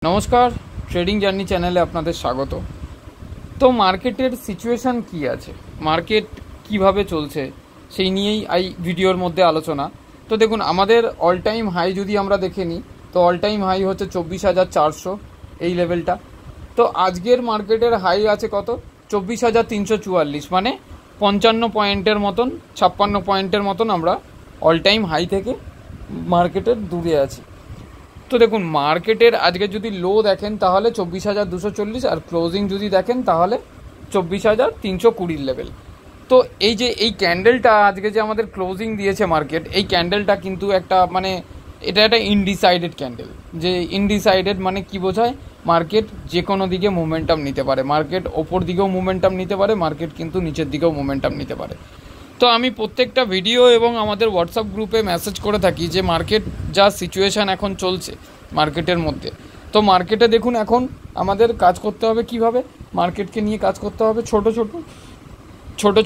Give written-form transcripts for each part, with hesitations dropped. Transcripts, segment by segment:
নমস্কার, trading journey চ্যানেলে আপনাদের স্বাগত। তো মার্কেটের সিচুয়েশান কি আছে, মার্কেট কিভাবে চলছে সেই নিয়েই এই ভিডিওর মধ্যে আলোচনা। তো দেখুন, আমাদের অল টাইম হাই যদি আমরা দেখে নিই, তো অল টাইম হাই হচ্ছে 24,400 এই লেভেলটা। তো আজকের মার্কেটের হাই আছে কত? 24,344, মানে 55 পয়েন্টের মতন, 56 পয়েন্টের মতন আমরা অল টাইম হাই থেকে মার্কেটের দূরে আছি। তো দেখুন, মার্কেটের আজকে যদি লো দেখেন তাহলে 24,240, আর ক্লোজিং যদি দেখেন তাহলে 24,320 লেভেল। তো এই যে এই ক্যান্ডেলটা আজকে যে আমাদের ক্লোজিং দিয়েছে মার্কেট, এই ক্যান্ডেলটা কিন্তু একটা মানে এটা একটা ইনডিসাইডেড ক্যান্ডেল। যে ইনডিসাইডেড মানে কি বোঝায়? মার্কেট যে কোনো দিকে মোমেন্টাম নিতে পারে, মার্কেট ওপর দিকেও মোমেন্টাম নিতে পারে, মার্কেট কিন্তু নিচের দিকেও মোমেন্টাম নিতে পারে। তো আমি প্রত্যেকটা ভিডিও এবং আমাদের হোয়াটসঅ্যাপ গ্রুপে মেসেজ করে থাকি যে মার্কেট যা সিচুয়েশান এখন চলছে মার্কেটের মধ্যে, তো মার্কেটে দেখুন এখন আমাদের কাজ করতে হবে কিভাবে, মার্কেটকে নিয়ে কাজ করতে হবে ছোট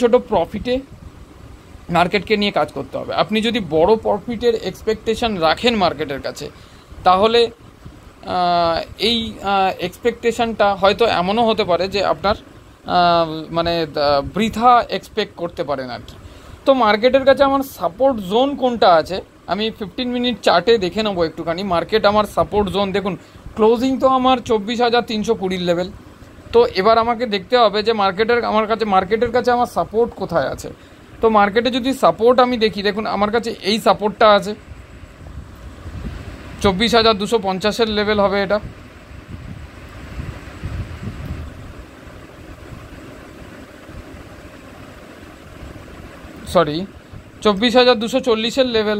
ছোট প্রফিটে মার্কেটকে নিয়ে কাজ করতে হবে। আপনি যদি বড় প্রফিটের এক্সপেকটেশন রাখেন মার্কেটের কাছে, তাহলে এই এক্সপেকটেশনটা হয়তো এমনও হতে পারে যে আপনার মানে বৃথা এক্সপেক্ট করতে পারেন আর কি। তো মার্কেটের কাছে আমার সাপোর্ট জোন কোনটা আছে আমি 15 মিনিট চার্টে দেখে নেবো একটুখানি। মার্কেট আমার সাপোর্ট জোন দেখুন, ক্লোজিং তো আমার 24,320 লেভেল। তো এবার আমাকে দেখতে হবে যে মার্কেটের কাছে আমার সাপোর্ট কোথায় আছে। তো মার্কেটে যদি সাপোর্ট আমি দেখি, দেখুন আমার কাছে এই সাপোর্টটা আছে, 24,250 লেভেল হবে এটা। সরি, 24,240 লেভেল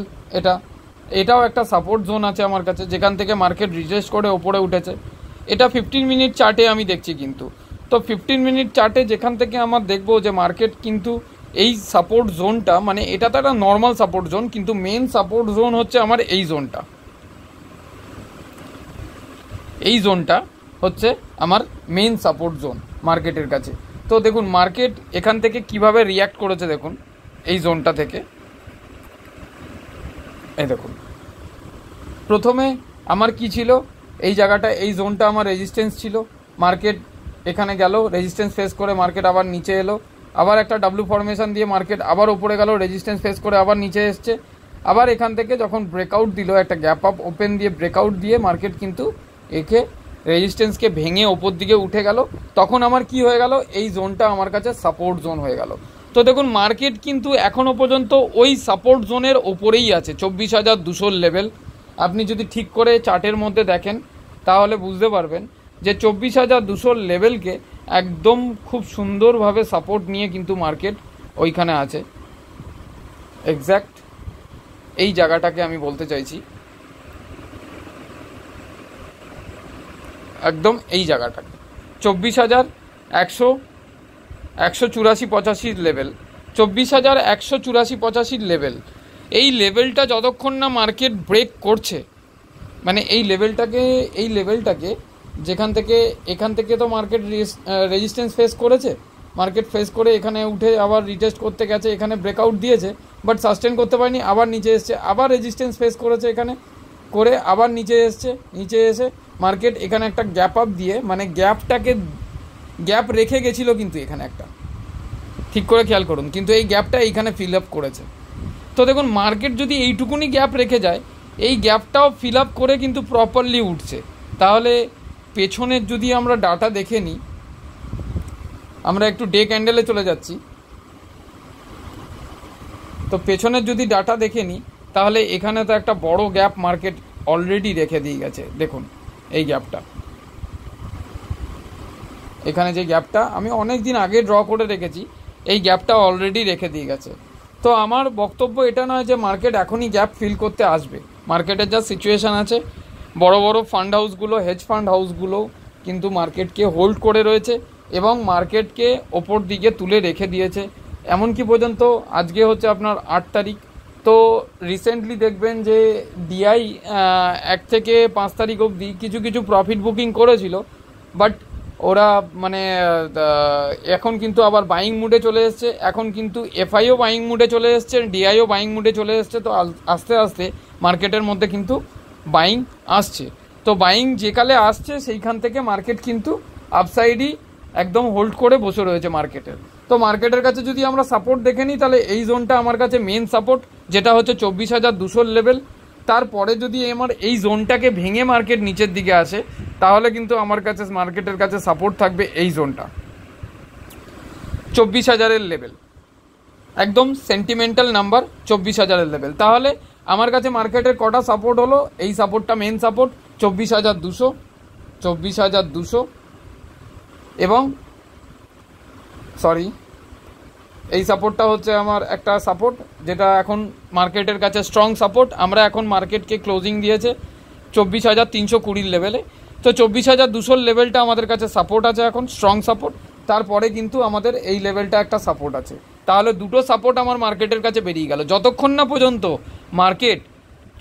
এটাও একটা সাপোর্ট জোন আছে আমার কাছে, যেখান থেকে মার্কেট রিটেস্ট করে ওপরে উঠেছে। এটা 15 মিনিট চার্টে আমি দেখছি কিন্তু। তো 15 মিনিট চার্টে যেখান থেকে আমার দেখবো যে মার্কেট কিন্তু এই সাপোর্ট জোনটা, মানে এটা তো একটা নর্মাল সাপোর্ট জোন, কিন্তু মেন সাপোর্ট জোন হচ্ছে আমার এই জোনটা হচ্ছে আমার মেন সাপোর্ট জোন মার্কেটের কাছে। তো দেখুন মার্কেট এখান থেকে কিভাবে রিয়্যাক্ট করেছে, দেখুন এই জোনটা থেকে। এই দেখুন, প্রথমে আমার কি ছিল, এই জায়গাটা, এই জোনটা আমার রেজিস্ট্যান্স ছিল। মার্কেট এখানে গেল, রেজিস্ট্যান্স ফেস করে মার্কেট আবার নিচে এলো, আবার একটা ডাব্লিউ ফরমেশন দিয়ে মার্কেট আবার ওপরে গেল, রেজিস্ট্যান্স ফেস করে আবার নিচে এসছে। আবার এখান থেকে যখন ব্রেকআউট দিল, একটা গ্যাপ আপ ওপেন দিয়ে ব্রেকআউট দিয়ে মার্কেট কিন্তু একে রেজিস্ট্যান্সকে ভেঙে ওপর দিকে উঠে গেল। তখন আমার কি হয়ে গেল, এই জোনটা আমার কাছে সাপোর্ট জোন হয়ে গেল। তো দেখুন মার্কেট কিন্তু এখনও পর্যন্ত ওই সাপোর্ট জোনের ওপরেই আছে, 24,200 লেভেল। আপনি যদি ঠিক করে চার্টের মধ্যে দেখেন তাহলে বুঝতে পারবেন যে 24,200 লেভেলকে একদম খুব সুন্দরভাবে সাপোর্ট নিয়ে কিন্তু মার্কেট ওইখানে আছে। এক্স্যাক্ট এই জায়গাটাকে আমি বলতে চাইছি, একদম এই জায়গাটাকে 24,184-85 লেভেল, 24,184-85 লেভেল। এই লেভেলটা যতক্ষণ না মার্কেট ব্রেক করছে, মানে এই লেভেলটাকে এখান থেকে তো মার্কেট রেজিস্ট্যান্স ফেস করেছে, মার্কেট ফেস করে এখানে উঠে আবার রিটেস্ট করতে গেছে, এখানে ব্রেকআউট দিয়েছে বাট সাস্টেন করতে পারেনি, আবার নিচে এসছে, আবার রেজিস্ট্যান্স ফেস করেছে এখানে করে, আবার নিচে এসে মার্কেট এখানে একটা গ্যাপ আপ দিয়ে, মানে গ্যাপ রেখে গেছিলো কিন্তু এখানে একটা, ঠিক করে খেয়াল করুন, কিন্তু এই গ্যাপটা এইখানে ফিল আপ করেছে। তো দেখুন মার্কেট যদি এইটুকুনি গ্যাপ রেখে যায়, এই গ্যাপটাও ফিল আপ করে কিন্তু প্রপারলি উঠছে। তাহলে পেছনের যদি আমরা ডাটা দেখে নিই, আমরা একটু ডে ক্যান্ডেলে চলে যাচ্ছি। তো পেছনের যদি ডাটা দেখে নিই তাহলে এখানে তো একটা বড় গ্যাপ মার্কেট অলরেডি রেখে দিয়ে গেছে। দেখুন এই গ্যাপটা, এখানে যে গ্যাপটা আমি অনেক দিন আগে ড্র করে রেখেছি, এই গ্যাপটা অলরেডি রেখে দিয়ে গেছে। তো আমার বক্তব্য এটা নয় যে মার্কেট এখনই গ্যাপ ফিল করতে আসবে। মার্কেটের যা সিচুয়েশান আছে, বড় বড় ফান্ড হাউসগুলো, হেজ ফান্ড হাউসগুলো কিন্তু মার্কেটকে হোল্ড করে রয়েছে এবং মার্কেটকে ওপর দিকে তুলে রেখে দিয়েছে। এমনকি পর্যন্ত আজকে হচ্ছে আপনার 8 তারিখ, তো রিসেন্টলি দেখবেন যে ডিআই 1 থেকে 5 তারিখ অবধি কিছু প্রফিট বুকিং করেছিল, বাট ওরা মানে এখন কিন্তু আবার বাইং মুডে চলে এসছে। এখন কিন্তু এফআইও বাইং মুডে চলে এসছে, ডিআইও বাইং মুডে চলে এসছে। তো আস্তে আস্তে মার্কেটের মধ্যে কিন্তু বাইং আসছে। তো বাইং যেকালে আসছে সেইখান থেকে মার্কেট কিন্তু আপসাইডই একদম হোল্ড করে বসে রয়েছে মার্কেটের। তো মার্কেটের কাছে যদি আমরা সাপোর্ট দেখে নিই, তাহলে এই জোনটা আমার কাছে মেন সাপোর্ট, যেটা হচ্ছে 24,200 লেভেল। তারপরে যদি আমার এই জোনটাকে ভেঙে মার্কেট নিচের দিকে আসে, তাহলে কিন্তু আমার কাছে মার্কেটের কাছে সাপোর্ট থাকবে এই জোনটা 24,000 লেভেল, একদম সেন্টিমেন্টাল নাম্বার 24,000 লেভেল। তাহলে আমার কাছে মার্কেটের কটা সাপোর্ট হলো, এই সাপোর্টটা মেন সাপোর্ট 24,200 এবং এই সাপোর্টটা হচ্ছে আমার একটা সাপোর্ট, যেটা এখন মার্কেটের কাছে স্ট্রং সাপোর্ট। আমরা এখন মার্কেটকে ক্লোজিং দিয়েছে 24,320 লেভেলে। তো 24,200 লেভেলটা আমাদের কাছে সাপোর্ট আছে এখন, স্ট্রং সাপোর্ট। তারপরে কিন্তু আমাদের এই লেভেলটা একটা সাপোর্ট আছে। তাহলে দুটো সাপোর্ট আমার মার্কেটের কাছে বেরিয়ে গেল। যতক্ষণ না পর্যন্ত মার্কেট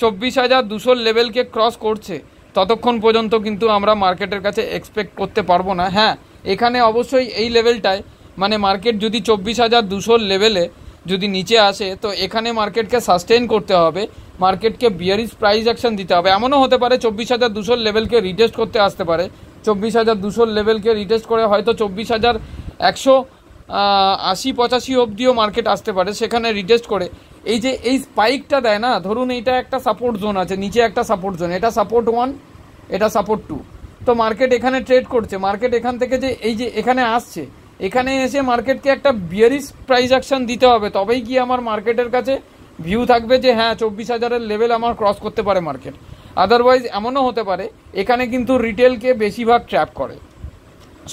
24,200 লেভেলকে ক্রস করছে, ততক্ষণ পর্যন্ত কিন্তু আমরা মার্কেটের কাছে এক্সপেক্ট করতে পারবো না। হ্যাঁ, এখানে অবশ্যই এই লেভেলটায় মানে মার্কেট যদি 24,200 লেভেলে যদি নিচে আসে, তো এখানে মার্কেটকে সাস্টেন করতে হবে, মার্কেটকে বিয়ারিশ প্রাইস অ্যাকশন দিতে হবে। এমনও হতে পারে 24,200 লেভেলকে রিটেস্ট করতে আসতে পারে, 24,200 লেভেলকে রিটেস্ট করে হয়তো 24,180-85 অবধিও মার্কেট আসতে পারে। সেখানে রিটেস্ট করে এই যে এই স্পাইকটা দেয় না, ধরুন এইটা একটা সাপোর্ট জোন আছে, নিচে একটা সাপোর্ট জোন, এটা সাপোর্ট 1, এটা সাপোর্ট 2। তো মার্কেট এখানে ট্রেড করছে, মার্কেট এখান থেকে যে এই যে এখানে আসছে, এখানে এসে মার্কেটকে একটা বিয়ারিশ প্রাইস অ্যাকশন দিতে হবে, তবেই কি আমার মার্কেটের কাছে ভিউ থাকবে যে হ্যাঁ 24,000 লেভেল আমার ক্রস করতে পারে মার্কেট। আদারওয়াইজ এমনও হতে পারে এখানে কিন্তু রিটেলকে বেশিরভাগ ট্র্যাপ করে।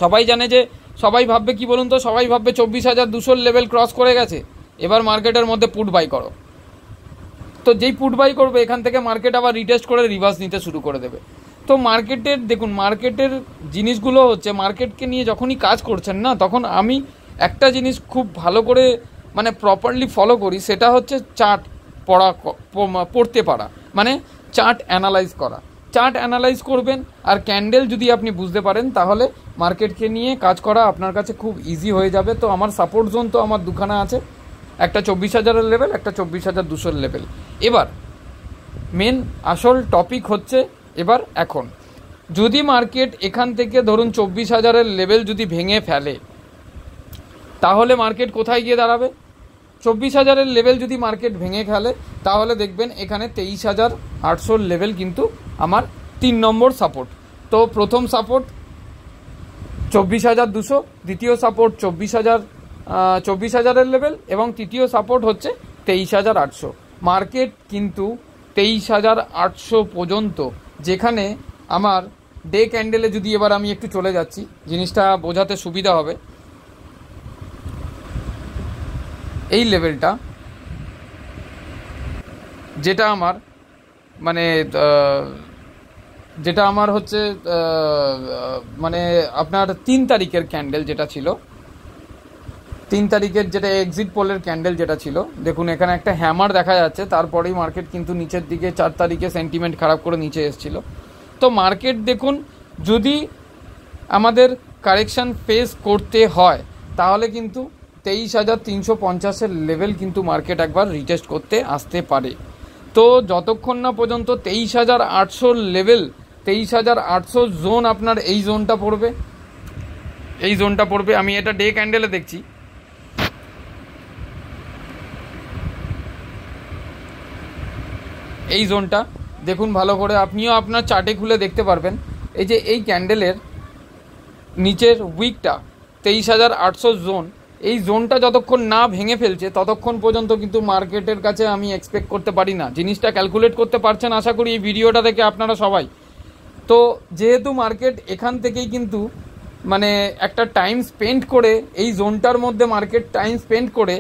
সবাই জানে যে, সবাই ভাববে কি বলুন তো, সবাই ভাববে 24,200 লেভেল ক্রস করে গেছে, এবার মার্কেটের মধ্যে পুট বাই করো। তো যেই পুট বাই করবে, এখান থেকে মার্কেট আবার রিটেস্ট করে রিভার্স নিতে শুরু করে দেবে। তো মার্কেটের দেখুন, মার্কেটের জিনিসগুলো হচ্ছে, মার্কেটকে নিয়ে যখনই কাজ করছেন না, তখন আমি একটা জিনিস খুব ভালো করে মানে প্রপারলি ফলো করি, সেটা হচ্ছে চার্ট পড়তে পারা, মানে চার্ট অ্যানালাইজ করা। চার্ট অ্যানালাইজ করবেন আর ক্যান্ডেল যদি আপনি বুঝতে পারেন, তাহলে মার্কেটকে নিয়ে কাজ করা আপনার কাছে খুব ইজি হয়ে যাবে। তো আমার সাপোর্ট জোন তো আমার দুখানা আছে, একটা 24,000 লেভেল, একটা 24,200 লেভেল। এবার মেন আসল টপিক হচ্ছে, এবার এখন যদি মার্কেট এখান থেকে ধরুন 24,000 লেভেল যদি ভেঙে ফেলে, তাহলে মার্কেট কোথায় গিয়ে দাঁড়াবে? 24,000 লেভেল যদি মার্কেট ভেঙে ফেলে, তাহলে দেখবেন এখানে 23,800 লেভেল কিন্তু আমার 3 নম্বর সাপোর্ট। তো প্রথম সাপোর্ট 24,200, দ্বিতীয় সাপোর্ট 24,000 লেভেল এবং তৃতীয় সাপোর্ট হচ্ছে 23,800। মার্কেট কিন্তু 23,800 পর্যন্ত, যেখানে আমার ডে ক্যান্ডেলে যদি এবার আমি একটু চলে যাচ্ছি, জিনিসটা বোঝাতে সুবিধা হবে। এই লেভেলটা যেটা আমার মানে যেটা আমার হচ্ছে মানে আপনার 3 তারিখের ক্যান্ডেল যেটা ছিল, 3 তারিখের যেটা এক্সিট পোলের ক্যান্ডেল যেটা ছিল, দেখুন এখানে একটা হ্যামার দেখা যাচ্ছে, তারপরেই মার্কেট কিন্তু নিচের দিকে 4 তারিখে সেন্টিমেন্ট খারাপ করে নিচে এসেছিল। তো মার্কেট দেখুন, যদি আমাদের কারেকশান ফেস করতে হয়, তাহলে কিন্তু 23,350 লেভেল কিন্তু মার্কেট একবার রিটেস্ট করতে আসতে পারে। তো যতক্ষণ না পর্যন্ত 23,800 লেভেল, 23,800 জোন, আপনার এই জোনটা পড়বে, এই জোনটা পড়বে। আমি এটা ডে ক্যান্ডেলে দেখছি, এই জোনটা দেখুন ভালো করে, আপনিও আপনার চার্টে খুলে দেখতে পারবেন। এই যে এই ক্যান্ডেলের নিচের উইকটা 23,800 জোন, এই জোনটা যতক্ষণ না ভেঙে ফেলছে, ততক্ষণ পর্যন্ত কিন্তু মার্কেটের কাছে আমি এক্সপেক্ট করতে পারি না। জিনিসটা ক্যালকুলেট করতে পারছেন আশা করি এই ভিডিওটা দেখে আপনারা সবাই। তো যেহেতু মার্কেট এখান থেকেই কিন্তু মানে একটা টাইম স্পেন্ড করে, এই জোনটার মধ্যে মার্কেট টাইম স্পেন্ড করে,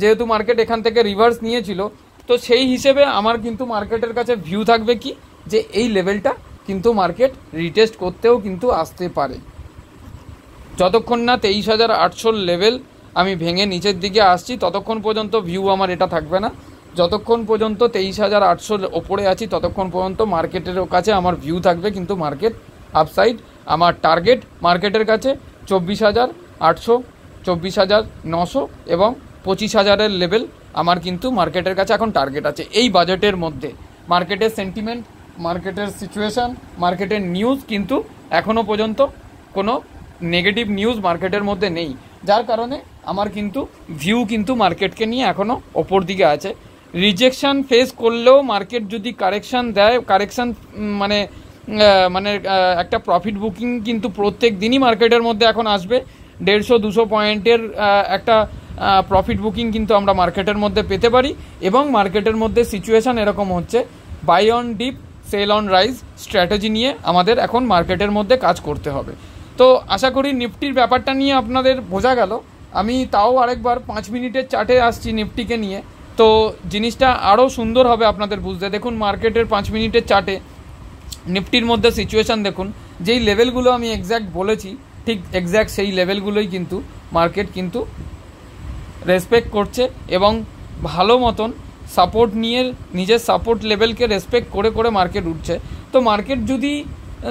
যেহেতু মার্কেট এখান থেকে রিভার্স নিয়েছিল, তো সেই হিসেবে আমার কিন্তু মার্কেটের কাছে ভিউ থাকবে কি, যে এই লেভেলটা কিন্তু মার্কেট রিটেস্ট করতেও কিন্তু আসতে পারে। যতক্ষণ না 23,800 লেভেল আমি ভেঙে নিচের দিকে আসছি, ততক্ষণ পর্যন্ত ভিউ আমার এটা থাকবে না। যতক্ষণ পর্যন্ত 23,800 ওপরে আছি, ততক্ষণ পর্যন্ত মার্কেটের কাছে আমার ভিউ থাকবে কিন্তু মার্কেট আপসাইড। আমার টার্গেট মার্কেটের কাছে 24,800, 24,900 এবং 25,000 লেভেল আমার কিন্তু মার্কেটের কাছে এখন টার্গেট আছে। এই বাজেটের মধ্যে মার্কেটের সেন্টিমেন্ট মার্কেটের সিচুয়েশান, মার্কেটের নিউজ কিন্তু এখনও পর্যন্ত কোনো নেগেটিভ নিউজ মার্কেটের মধ্যে নেই, যার কারণে আমার কিন্তু ভিউ কিন্তু মার্কেটকে নিয়ে এখনও ওপর দিকে আছে। রিজেকশান ফেস করলেও মার্কেট যদি কারেকশান দেয়, কারেকশান মানে একটা প্রফিট বুকিং কিন্তু প্রত্যেক দিনই মার্কেটের মধ্যে এখন আসবে। 150-200 পয়েন্টের একটা প্রফিট বুকিং কিন্তু আমরা মার্কেটের মধ্যে পেতে পারি। এবং মার্কেটের মধ্যে সিচুয়েশান এরকম হচ্ছে, buy on dip sell on rise strategy নিয়ে আমাদের এখন মার্কেটের মধ্যে কাজ করতে হবে। তো আশা করি নিফটির ব্যাপারটা নিয়ে আপনাদের বোঝা গেল। আমি তাও আরেকবার 5 মিনিটের চার্টে আসছি নিফটিকে নিয়ে, তো জিনিসটা আরও সুন্দর হবে আপনাদের বুঝতে। দেখুন মার্কেটের 5 মিনিটের চার্টে নিফটির মধ্যে সিচুয়েশান দেখুন, যেই লেভেলগুলো আমি এক্স্যাক্ট বলেছি ঠিক এক্স্যাক্ট সেই লেভেলগুলোই কিন্তু মার্কেট কিন্তু রেসপেক্ট করছে এবং ভালো মতন সাপোর্ট নিয়ে নিজের সাপোর্ট লেভেলকে রেসপেক্ট করে করে মার্কেট উঠছে। তো মার্কেট যদি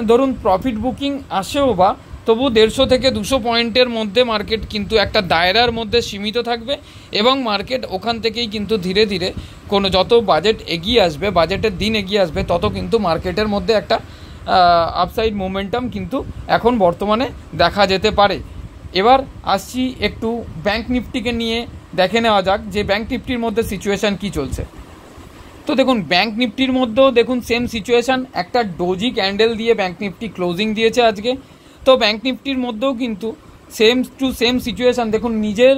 ধরুন প্রফিট বুকিং আসেও বা, তবু 150 থেকে 200 পয়েন্টের মধ্যে মার্কেট কিন্তু একটা দায়রার মধ্যে সীমিত থাকবে এবং মার্কেট ওখান থেকেই কিন্তু ধীরে ধীরে কোনো যত বাজেট এগিয়ে আসবে, বাজেটের দিন এগিয়ে আসবে, তত কিন্তু মার্কেটের মধ্যে একটা আপসাইড মোমেন্টাম কিন্তু এখন বর্তমানে দেখা যেতে পারে। এবার আসছি একটু ব্যাংক নিফটিকে নিয়ে দেখে নেওয়া যাক যে ব্যাংক নিফটির মধ্যে সিচুয়েশান কি চলছে। তো দেখুন ব্যাংক নিফটির মধ্যেও দেখুন সেম সিচুয়েশান, একটা ডোজি ক্যান্ডেল দিয়ে ব্যাংক নিফটি ক্লোজিং দিয়েছে আজকে। তো ব্যাংক নিফটির মধ্যেও কিন্তু সেম টু সেম সিচুয়েশান, দেখুন নিজের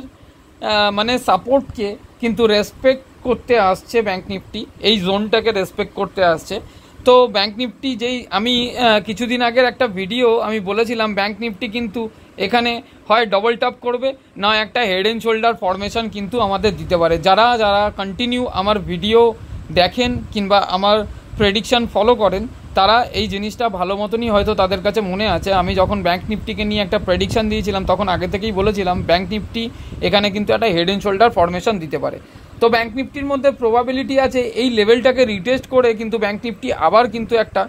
মানে সাপোর্টকে কিন্তু রেসপেক্ট করতে আসছে ব্যাংক নিফটি, এই জোনটাকে রেসপেক্ট করতে আসছে। তো ব্যাংক নিফটি যেই আমি কিছুদিন আগের একটা ভিডিও আমি বলেছিলাম, ব্যাংক নিফটি কিন্তু এখানে হয় ডবল টপ করবে, না একটা হেড অ্যান্ড শোল্ডার ফরমেশন কিন্তু আমাদের দিতে পারে। যারা যারা কন্টিনিউ আমার ভিডিও দেখেন কিংবা আমার প্রেডিকশান ফলো করেন, তারা এই জিনিসটা ভালো মতনই হয়তো তাদের কাছে মনে আছে। আমি যখন ব্যাংক নিফটিকে নিয়ে একটা প্রেডিকশান দিয়েছিলাম তখন আগে থেকেই বলেছিলাম ব্যাংক নিফটি এখানে কিন্তু একটা হেড অ্যান্ড শোল্ডার ফরমেশন দিতে পারে। তো ব্যাংক নিফটির মধ্যে প্রবাবিলিটি আছে এই লেভেলটাকে রিটেস্ট করে কিন্তু ব্যাংক নিফটি আবার কিন্তু একটা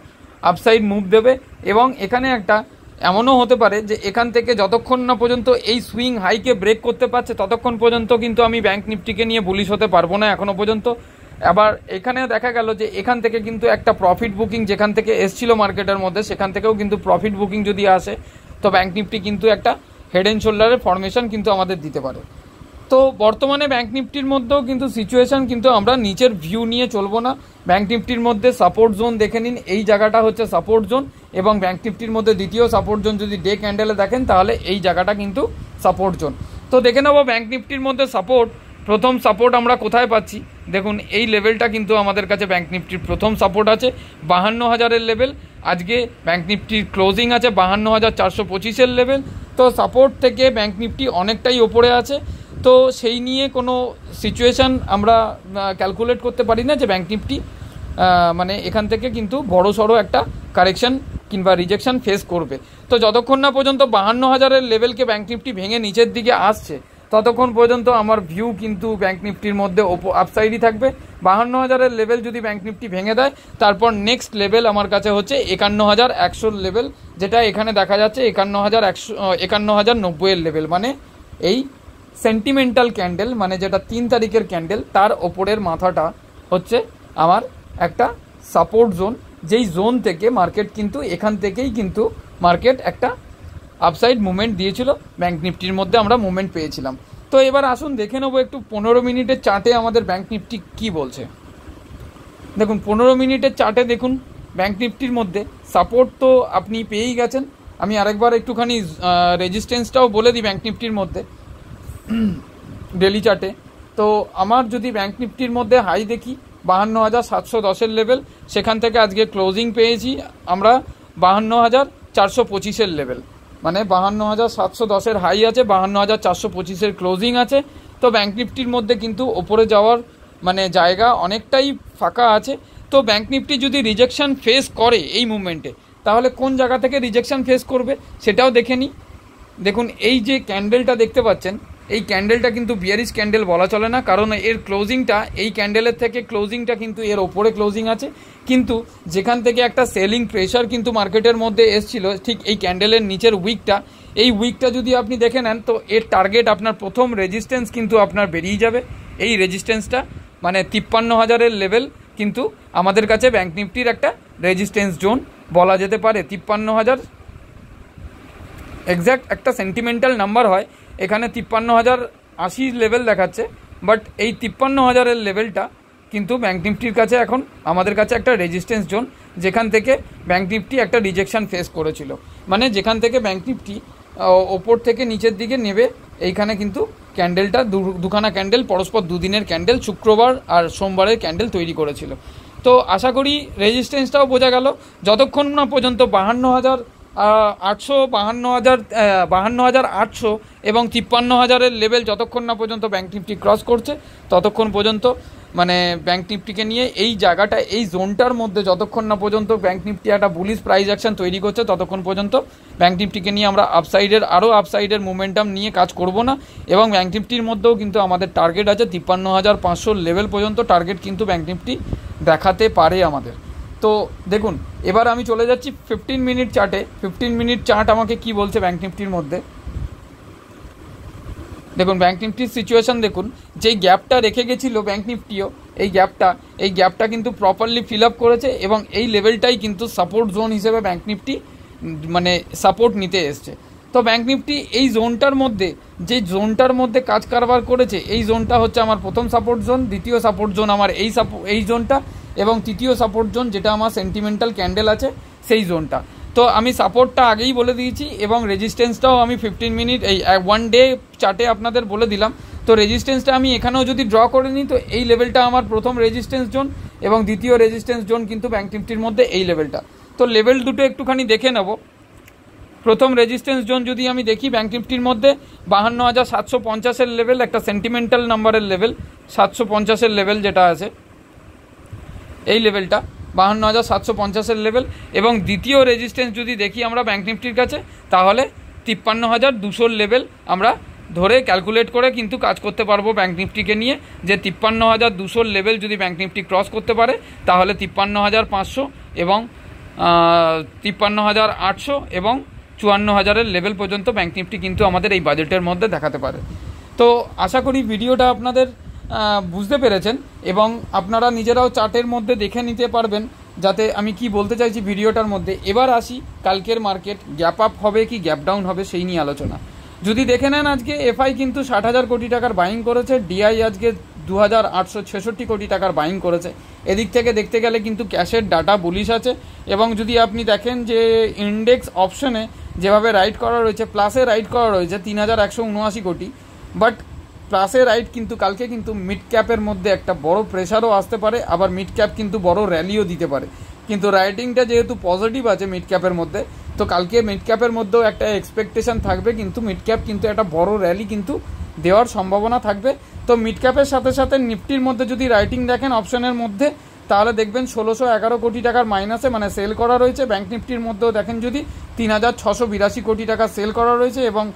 আপসাইড মুভ দেবে এবং এখানে একটা এমনও হতে পারে যে এখান থেকে যতক্ষণ না পর্যন্ত এই সুইং হাইকে ব্রেক করতে পারছে ততক্ষণ পর্যন্ত কিন্তু আমি ব্যাংক নিফটিকে নিয়ে বুলিশ হতে পারবো না এখনও পর্যন্ত। আবার এখানে দেখা গেল যে এখান থেকে কিন্তু একটা প্রফিট বুকিং যেখান থেকে এসছিল মার্কেটের মধ্যে, সেখান থেকেও কিন্তু প্রফিট বুকিং যদি আসে তো ব্যাংক নিফটি কিন্তু একটা হেড অ্যান্ড শোল্ডারের ফরমেশন কিন্তু আমাদের দিতে পারে। তো বর্তমানে ব্যাংক নিফটির মধ্যেও কিন্তু সিচুয়েশান কিন্তু আমরা নিচের ভিউ নিয়ে চলবো না। ব্যাংক নিফটির মধ্যে সাপোর্ট জোন দেখে নিন, এই জায়গাটা হচ্ছে সাপোর্ট জোন এবং ব্যাংক নিফটির মধ্যে দ্বিতীয় সাপোর্ট জোন যদি ডে ক্যান্ডেলে দেখেন তাহলে এই জায়গাটা কিন্তু সাপোর্ট জোন। তো দেখে নেবো ব্যাংক নিফটির মধ্যে সাপোর্ট, প্রথম সাপোর্ট আমরা কোথায় পাচ্ছি। দেখুন এই লেভেলটা কিন্তু আমাদের কাছে ব্যাংক নিফটির প্রথম সাপোর্ট আছে 52,000-এর লেভেল। আজকে ব্যাংক নিফটির ক্লোজিং আছে 52,425-এর লেভেল। তো সাপোর্ট থেকে ব্যাংক নিফটি অনেকটাই ওপরে আছে। তো সেই নিয়ে কোনো সিচুয়েশান আমরা ক্যালকুলেট করতে পারি না যে ব্যাংক নিফটি মানে এখান থেকে কিন্তু বড় সড়ো একটা কারেকশান কিংবা রিজেকশান ফেস করবে। তো যতক্ষণ না পর্যন্ত 52,000-এর লেভেলকে ব্যাংক নিফটি ভেঙে নিচের দিকে আসছে ততক্ষণ পর্যন্ত আমার ভিউ কিন্তু ব্যাংক নিফটির মধ্যে আপসাইডই থাকবে। 52,000-এর লেভেল যদি ব্যাংক নিফটি ভেঙে দেয় তারপর নেক্সট লেভেল আমার কাছে হচ্ছে 51,100 লেভেল, যেটা এখানে দেখা যাচ্ছে 51,090-এর লেভেল। মানে এই সেন্টিমেন্টাল ক্যান্ডেল মানে যেটা 3 তারিখের ক্যান্ডেল তার ওপরের মাথাটা হচ্ছে আমার একটা সাপোর্ট জোন, যেই জোন থেকে মার্কেট কিন্তু এখান থেকেই কিন্তু মার্কেট একটা আপসাইড মুভমেন্ট দিয়েছিল, ব্যাংক নিফটির মধ্যে আমরা মুভমেন্ট পেয়েছিলাম। তো এবার আসুন দেখে নেবো একটু 15 মিনিটের চার্টে আমাদের ব্যাংক নিফটি কী বলছে। দেখুন 15 মিনিটের চার্টে দেখুন ব্যাংক নিফটির মধ্যে সাপোর্ট তো আপনি পেয়েই গেছেন। আমি আরেকবার একটুখানি রেজিস্ট্যান্সটাও বলে দিই ব্যাংক নিফটির মধ্যে ডেলি চার্টে। তো আমার যদি ব্যাংক নিফটির মধ্যে হাই দেখি 52,710-এর লেভেল, সেখান থেকে আজকে ক্লোজিং পেয়েছি আমরা 52,425-এর লেভেল। মানে 52,710-এর হাই আছে, 52,425-এর ক্লোজিং আছে। তো ব্যাংক নিফটির মধ্যে কিন্তু ওপরে যাওয়ার মানে জায়গা অনেকটাই ফাঁকা আছে। তো ব্যাংক নিফটি যদি রিজেকশান ফেস করে এই মুভমেন্টে তাহলে কোন জায়গা থেকে রিজেকশান ফেস করবে সেটাও দেখে নিই। দেখুন এই যে ক্যান্ডেলটা দেখতে পাচ্ছেন, এই ক্যান্ডেলটা কিন্তু বিয়ারিশ ক্যান্ডেল বলা চলে না, কারণ এর ক্লোজিংটা এই ক্যান্ডেলের থেকে ক্লোজিংটা কিন্তু এর ওপরে ক্লোজিং আছে। কিন্তু যেখান থেকে একটা সেলিং প্রেশার কিন্তু মার্কেটের মধ্যে এসছিল ঠিক এই ক্যান্ডেলের নিচের উইকটা, এই উইকটা যদি আপনি দেখে নেন তো এর টার্গেট আপনার প্রথম রেজিস্ট্যান্স কিন্তু আপনার বেরিয়ে যাবে। এই রেজিস্ট্যান্সটা মানে 53,000-এর লেভেল কিন্তু আমাদের কাছে ব্যাঙ্ক নিফটির একটা রেজিস্ট্যান্স জোন বলা যেতে পারে 53,000, এক্স্যাক্ট একটা সেন্টিমেন্টাল নাম্বার হয় এখানে 53,080 লেভেল দেখাচ্ছে, বাট এই 53,000-এর লেভেলটা কিন্তু ব্যাঙ্ক নিফটির কাছে এখন আমাদের কাছে একটা রেজিস্ট্যান্স জোন, যেখান থেকে ব্যাঙ্ক নিফটি একটা রিজেকশন ফেস করেছিল। মানে যেখান থেকে ব্যাঙ্ক নিফটি ওপর থেকে নিচের দিকে নেবে, এইখানে কিন্তু ক্যান্ডেলটা দুখানা ক্যান্ডেল পরস্পর দুদিনের ক্যান্ডেল শুক্রবার আর সোমবারের ক্যান্ডেল তৈরি করেছিল। তো আশা করি রেজিস্ট্যান্সটাও বোঝা গেল। যতক্ষণ না পর্যন্ত 52,800, 52,800 এবং 53,000-এর লেভেল যতক্ষণ না পর্যন্ত ব্যাঙ্ক নিফটি ক্রস করছে, ততক্ষণ পর্যন্ত মানে ব্যাঙ্ক নিফটিকে নিয়ে এই জায়গাটা, এই জোনটার মধ্যে যতক্ষণ না পর্যন্ত ব্যাঙ্ক নিফটি একটা বুলিশ প্রাইস অ্যাকশন তৈরি করছে, ততক্ষণ পর্যন্ত ব্যাঙ্ক নিফটিকে নিয়ে আমরা আপসাইডের মোমেন্টাম নিয়ে কাজ করব না। এবং ব্যাঙ্ক নিফটির মধ্যেও কিন্তু আমাদের টার্গেট আছে 53,500 লেভেল পর্যন্ত টার্গেট কিন্তু ব্যাঙ্ক নিফটি দেখাতে পারে আমাদের। তো দেখুন, এবার আমি চলে যাচ্ছি 15 মিনিট চার্টে। 15 মিনিট চার্ট আমাকে কি বলছে ব্যাঙ্ক নিফটির মধ্যে। দেখুন ব্যাঙ্ক নিফটির সিচুয়েশান দেখুন, যেই গ্যাপটা রেখে গেছিলো ব্যাঙ্ক নিফটিও, এই গ্যাপটা কিন্তু প্রপারলি ফিল আপ করেছে এবং এই লেভেলটাই কিন্তু সাপোর্ট জোন হিসেবে ব্যাঙ্ক নিফটি মানে সাপোর্ট নিতে এসছে। তো ব্যাঙ্ক নিফটি এই জোনটার মধ্যে, যে জোনটার মধ্যে কাজ কারবার করেছে, এই জোনটা হচ্ছে আমার প্রথম সাপোর্ট জোন, দ্বিতীয় সাপোর্ট জোন আমার এই জোনটা, এবং তৃতীয় সাপোর্ট জোন যেটা আমার সেন্টিমেন্টাল ক্যান্ডেল আছে সেই জোনটা। তো আমি সাপোর্টটা আগেই বলে দিয়েছি এবং রেজিস্ট্যান্সটাও আমি 15 মিনিট এই 1 ডে চার্টে আপনাদের বলে দিলাম। তো রেজিস্ট্যান্সটা আমি এখানেও যদি ড্র করে নিই, তো এই লেভেলটা আমার প্রথম রেজিস্ট্যান্স জোন এবং দ্বিতীয় রেজিস্ট্যান্স জোন কিন্তু ব্যাঙ্ক নিফটির মধ্যে এই লেভেলটা। তো লেভেল দুটো একটুখানি দেখে নেব। প্রথম রেজিস্ট্যান্স জোন যদি আমি দেখি ব্যাঙ্ক নিফটির মধ্যে 52,750-এর লেভেল, একটা সেন্টিমেন্টাল নাম্বারের লেভেল, 750-এর লেভেল যেটা আছে, এই লেভেলটা 52,750-এর লেভেল। এবং দ্বিতীয় রেজিস্ট্যান্স যদি দেখি আমরা ব্যাঙ্ক নিফটির কাছে, তাহলে 53,200 লেভেল আমরা ধরে ক্যালকুলেট করে কিন্তু কাজ করতে পারবো ব্যাঙ্ক নিফটিকে নিয়ে, যে 53,200 লেভেল যদি ব্যাঙ্ক নিফটি ক্রস করতে পারে, তাহলে 53,500 এবং 53,800 এবং 54,000-এর লেভেল পর্যন্ত ব্যাঙ্ক নিফটি কিন্তু আমাদের এই বাজেটের মধ্যে দেখাতে পারে। তো আশা করি ভিডিওটা আপনাদের বুঝতে পেরেছেন এবং আপনারা নিজেরাও চার্টের মধ্যে দেখে নিতে পারবেন যাতে আমি কি বলতে চাইছি ভিডিওটার মধ্যে। এবার আসি কালকের মার্কেট গ্যাপ আপ হবে কি গ্যাপ ডাউন হবে সেই নিয়ে আলোচনা। যদি দেখে নেন, আজকে এফআই কিন্তু 60,000 কোটি টাকার বাইং করেছে, ডিআই আজকে 2,866 কোটি টাকার বাইং করেছে। এদিক থেকে দেখতে গেলে কিন্তু ক্যাশের ডাটা বুলিশ আছে। এবং যদি আপনি দেখেন যে ইন্ডেক্স অপশনে যেভাবে রাইট করা রয়েছে, প্লাসে রাইট করা রয়েছে 3,179 কোটি, বাট প্লাসে রাইট কিন্তু কালকে কিন্তু মিড ক্যাপের মধ্যে একটা বড় প্রেশারও আসতে পারে, আবার মিড ক্যাপ কিন্তু বড় র্যালিও দিতে পারে। কিন্তু রাইটিংটা যেহেতু পজিটিভ আছে মিড ক্যাপের মধ্যে, তো কালকে মিড ক্যাপের মধ্যেও একটা এক্সপেকটেশন থাকবে, কিন্তু মিড ক্যাপ কিন্তু একটা বড় র্যালি কিন্তু দেওয়ার সম্ভাবনা থাকবে। তো মিড ক্যাপের সাথে সাথে নিফটির মধ্যে যদি রাইটিং দেখেন অপশনের মধ্যে, তাহলে দেখবেন 1,611 কোটি টাকার মাইনাসে মানে সেল করা রয়েছে। ব্যাঙ্ক নিফটির মধ্যেও দেখেন যদি 3,682 কোটি টাকা সেল করা রয়েছে, এবং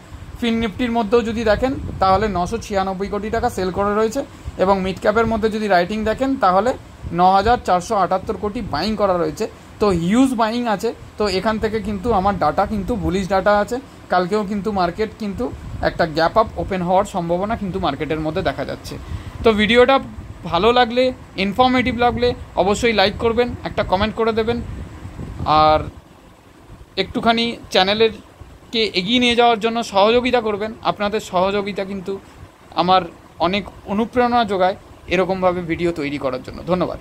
ফিন নিফটির মধ্যেও যদি দেখেন তাহলে 996 কোটি টাকা সেল করা রয়েছে। এবং মিড ক্যাপের মধ্যে যদি রাইটিং দেখেন তাহলে 9,478 কোটি বাইং করা রয়েছে। তো হিউজ বাইং আছে। তো এখান থেকে কিন্তু আমার ডাটা কিন্তু বুলিশ ডাটা আছে। কালকেও কিন্তু মার্কেট কিন্তু একটা গ্যাপ আপ ওপেন হওয়ার সম্ভাবনা কিন্তু মার্কেটের মধ্যে দেখা যাচ্ছে। তো ভিডিওটা ভালো লাগলে, ইনফরমেটিভ লাগলে অবশ্যই লাইক করবেন, একটা কমেন্ট করে দেবেন, আর একটুখানি চ্যানেলেরকে এগিয়ে নিয়ে যাওয়ার জন্য সহযোগিতা করবেন। আপনাদের সহযোগিতা কিন্তু আমার অনেক অনুপ্রেরণা যোগায় এরকমভাবে ভিডিও তৈরি করার জন্য। ধন্যবাদ।